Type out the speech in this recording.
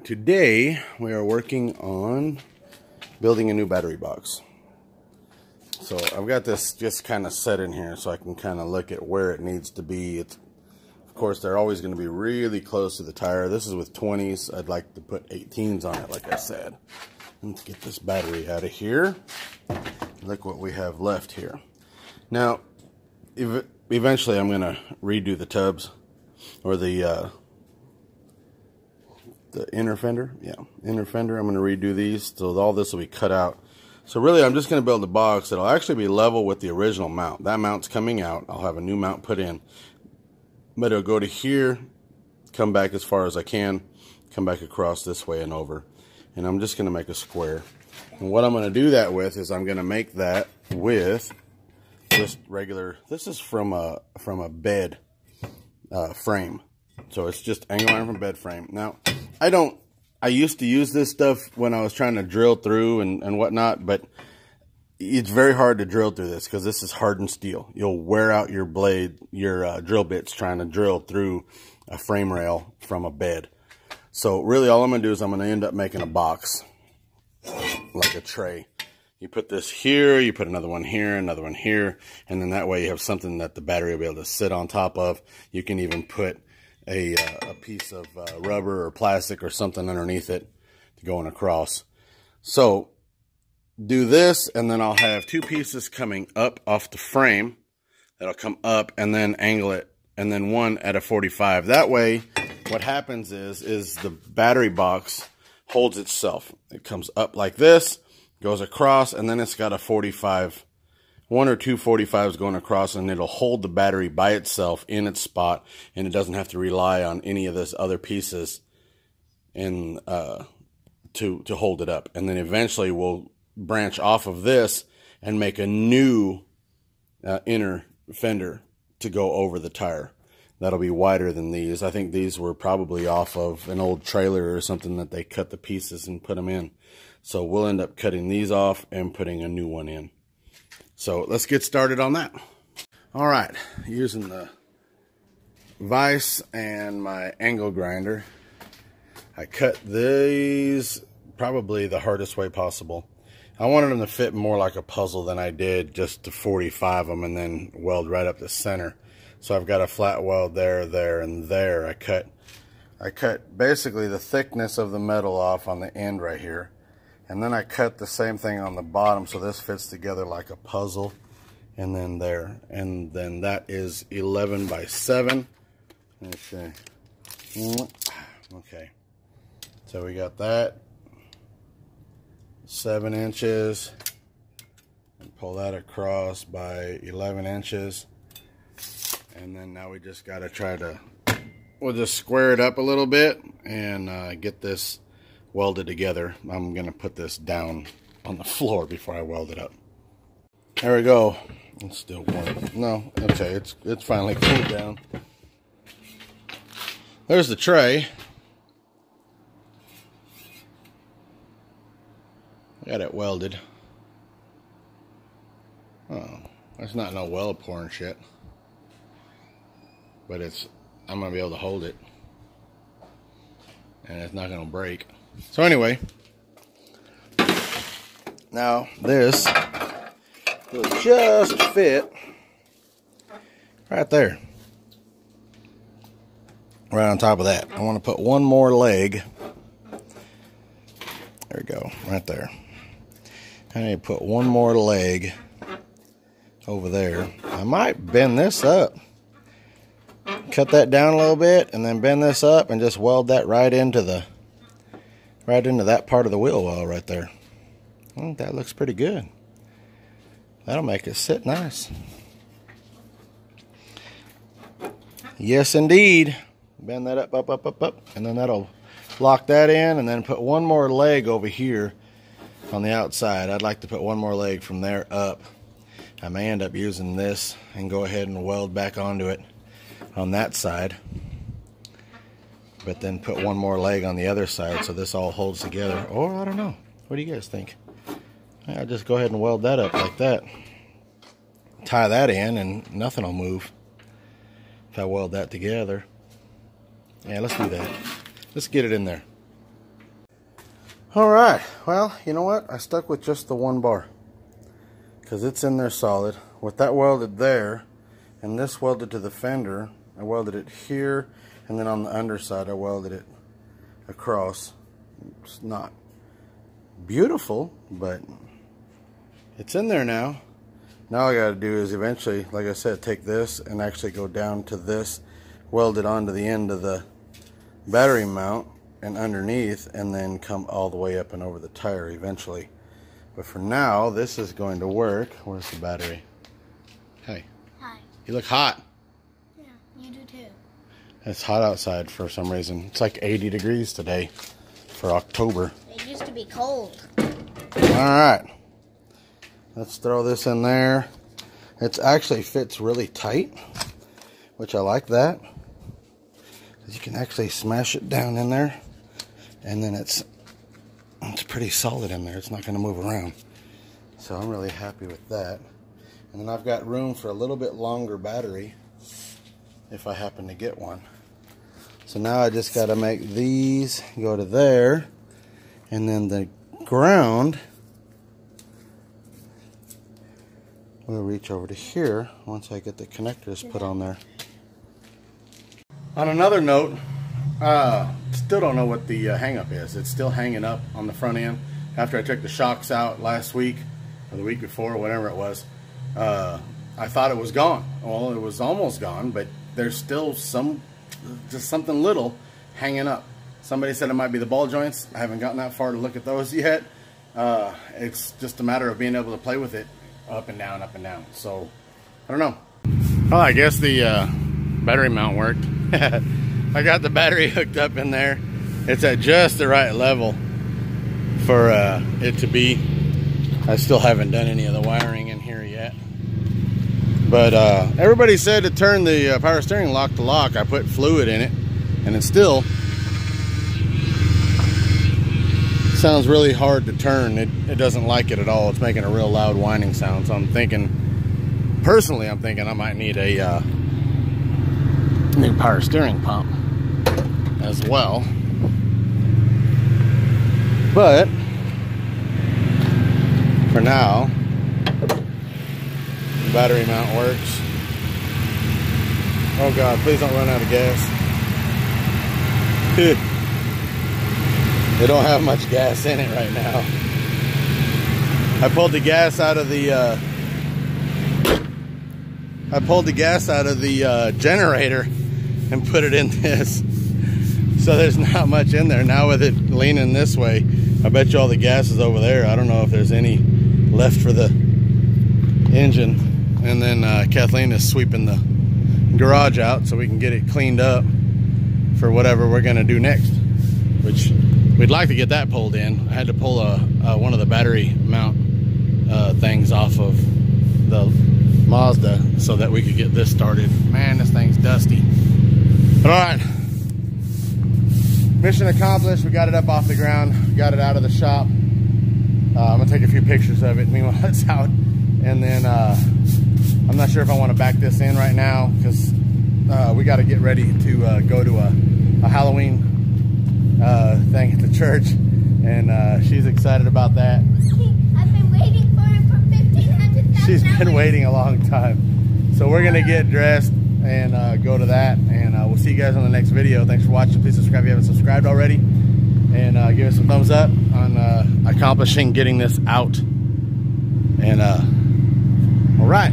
Today we are working on building a new battery box. So I've got this just kind of set in here so I can kind of look at where it needs to be. Of course, they're always going to be really close to the tire. This is with 20s. I'd like to put 18s on it, like I said. Let's get this battery out of here. Look what we have left here. Now, eventually I'm going to redo the tubs, or the inner fender. Yeah, inner fender. I'm going to redo these, so all this will be cut out. So really, I'm just going to build a box that'll actually be level with the original mount. That mount's coming out. I'll have a new mount put in. But it'll go to here, come back as far as I can, come back across this way and over. And I'm just going to make a square. And what I'm going to do that with is I'm going to make that with just regular, this is from a bed frame. So it's just angle iron from bed frame. Now, I used to use this stuff when I was trying to drill through and whatnot, but it's very hard to drill through this because this is hardened steel. You'll wear out your blade, your drill bits trying to drill through a frame rail from a bed. So really all I'm going to do is I'm going to end up making a box, like a tray. You put this here, you put another one here, another one here, and then that way you have something that the battery will be able to sit on top of. You can even put a piece of rubber or plastic or something underneath it going across. So do this, and then I'll have two pieces coming up off the frame that'll come up and then angle it, and then one at a 45. That way what happens is the battery box holds itself. It comes up like this, goes across, and then it's got a 45, one or two 45s going across, and it'll hold the battery by itself in its spot, and it doesn't have to rely on any of this other pieces in to hold it up. And then eventually we'll branch off of this and make a new inner fender to go over the tire. That'll be wider than these. I think these were probably off of an old trailer or something that they cut the pieces and put them in. So we'll end up cutting these off and putting a new one in. So let's get started on that. All right, using the vise and my angle grinder, I cut these probably the hardest way possible. I wanted them to fit more like a puzzle than I did just to 45 them and then weld right up the center. So I've got a flat weld there, there, and there. I cut basically the thickness of the metal off on the end right here. And then I cut the same thing on the bottom, so this fits together like a puzzle. And then there. And then that is 11 by 7. Let's see. Okay. So we got that. 7 inches. And pull that across by 11 inches. And then now we just got to try to, we'll just square it up a little bit and get this welded together. I'm going to put this down on the floor before I weld it up. There we go. It's still warm. No, okay, it's finally cooled down. There's the tray. Got it welded. Oh, that's not no weld pouring shit. But I'm going to be able to hold it. And it's not going to break. So anyway, now this will just fit right there. Right on top of that. I want to put one more leg. There we go, right there. I need to put one more leg over there. I might bend this up. Cut that down a little bit and then bend this up and just weld that right into that part of the wheel well right there. I think that looks pretty good. That'll make it sit nice. Yes, indeed. Bend that up, and then that'll lock that in, and then put one more leg over here on the outside. I'd like to put one more leg from there up. I may end up using this and go ahead and weld back onto it on that side, but then put one more leg on the other side so this all holds together. Or I don't know, what do you guys think? I'll just go ahead and weld that up like that, tie that in, and nothing will move if I weld that together. Yeah, let's do that. Let's get it in there. All right, well, you know what? I stuck with just the one bar because it's in there solid. With that welded there and this welded to the fender, I welded it here, and then on the underside I welded it across. It's not beautiful, but it's in there now. Now all I gotta do is eventually, like I said, take this and actually go down to this, weld it onto the end of the battery mount and underneath, and then come all the way up and over the tire eventually. But for now, this is going to work. Where's the battery? Hey. Hi. You look hot. Yeah, you do too. It's hot outside for some reason. It's like 80 degrees today for October. It used to be cold. Alright. Let's throw this in there. It actually fits really tight, which I like that. You can actually smash it down in there, and then it's pretty solid in there. It's not going to move around. So I'm really happy with that. And then I've got room for a little bit longer battery if I happen to get one. So now I just got to make these go to there, and then the ground will reach over to here once I get the connectors put on there. On another note, still don't know what the hang-up is. It's still hanging up on the front end. After I took the shocks out last week, or the week before, or whatever it was, I thought it was gone. Well, it was almost gone, but there's still just something little hanging up. Somebody said it might be the ball joints. I haven't gotten that far to look at those yet. It's just a matter of being able to play with it up and down, up and down. So, I don't know. Well, I guess the battery mount worked. I got the battery hooked up in there. It's at just the right level for it to be. I still haven't done any of the wiring in here yet. But everybody said to turn the power steering lock to lock. I put fluid in it, and it still sounds really hard to turn. It doesn't like it at all. It's making a real loud whining sound. So I'm thinking, personally, I'm thinking I might need a new power steering pump as well. But for now, the battery mount works. Oh God, please don't run out of gas. They don't have much gas in it right now. I pulled the gas out of the generator and put it in this. So there's not much in there. Now with it leaning this way, I bet you all the gas is over there. I don't know if there's any left for the engine. And then Kathleen is sweeping the garage out so we can get it cleaned up for whatever we're gonna do next, which we'd like to get that pulled in. I had to pull one of the battery mount things off of the Mazda so that we could get this started. Man, this thing's dusty. But all right, mission accomplished. We got it up off the ground, got it out of the shop. I'm gonna take a few pictures of it meanwhile it's out, and then I'm not sure if I want to back this in right now because we got to get ready to go to a Halloween thing at the church, and she's excited about that. I've been waiting for it for 1,500,000 She's been waiting a long time. So we're gonna get dressed and go to that, and we'll see you guys on the next video. Thanks for watching. Please subscribe if you haven't subscribed already, and give us some thumbs up on accomplishing getting this out. And all right.